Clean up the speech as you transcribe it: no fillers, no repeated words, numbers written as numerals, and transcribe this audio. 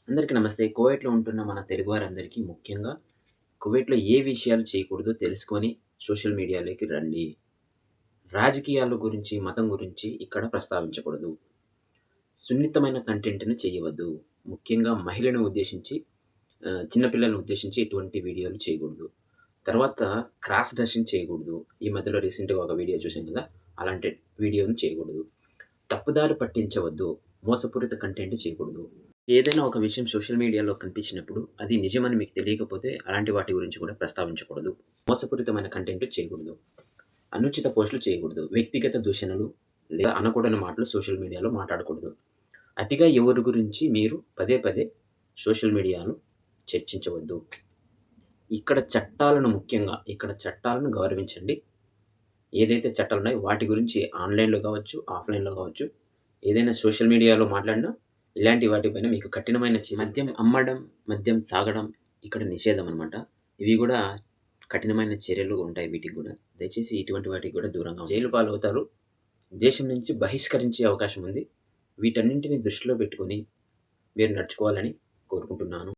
అందరికీ నమస్తే. కువైట్‌లో ఉంటున్న మన తెలుగువారందరికీ ముఖ్యంగా కువైట్‌లో ఏ విషయాలు చేయకూడదో తెలుసుకొని సోషల్ మీడియాలోకి రండి. రాజకీయాల గురించి, మతం గురించి ఇక్కడ ప్రస్తావించకూడదు. సున్నితమైన కంటెంట్‌ని చేయవద్దు. ముఖ్యంగా మహిళను ఉద్దేశించి చిన్న పిల్లల్ని ఉద్దేశించి ఎటువంటి వీడియోలు చేయకూడదు. తర్వాత క్రాస్ డ్రెస్సింగ్ చేయకూడదు. ఈ మధ్యలో రీసెంట్‌గా ఒక వీడియో చూసాం కదా! అలాంటి వీడియోని చేయకూడదు. తప్పుదారి పట్టించవద్దు. మోసపూరిత కంటెంట్ చేయకూడదు. ఏదైనా ఒక విషయం సోషల్ మీడియాలో కనిపించినప్పుడు అది నిజమని మీకు తెలియకపోతే అలాంటి వాటి గురించి కూడా ప్రస్తావించకూడదు. మోసపూరితమైన కంటెంట్ చేయకూడదు. అనుచిత పోస్టులు చేయకూడదు. వ్యక్తిగత దూషణలు లేదా అనకూడని మాటలు సోషల్ మీడియాలో మాట్లాడకూడదు. అతిగా ఎవరి గురించి మీరు పదే పదే సోషల్ మీడియాలో చర్చించవద్దు. ఇక్కడ చట్టాలను గౌరవించండి. ఏదైతే చట్టాలున్నాయో వాటి గురించి ఆన్‌లైన్‌లో కావచ్చు, ఆఫ్‌లైన్‌లో కావచ్చు, ఏదైనా సోషల్ మీడియాలో మాట్లాడినా ఇలాంటి వాటిపైన మీకు కఠినమైన మద్యం అమ్మడం, మద్యం తాగడం ఇక్కడ నిషేధం అనమాట. ఇవి గూడా కఠినమైన చర్యలు ఉంటాయి వీటికి గూడా. దయచేసి ఇటువంటి వాటికి గూడా దూరంగా జైలు పాలవుతారు. దేశం నుంచి బహిష్కరించే అవకాశం ఉంది. వీటన్నింటిని దృష్టిలో పెట్టుకొని మీరు నడుచుకోవాలని కోరుకుంటున్నాను.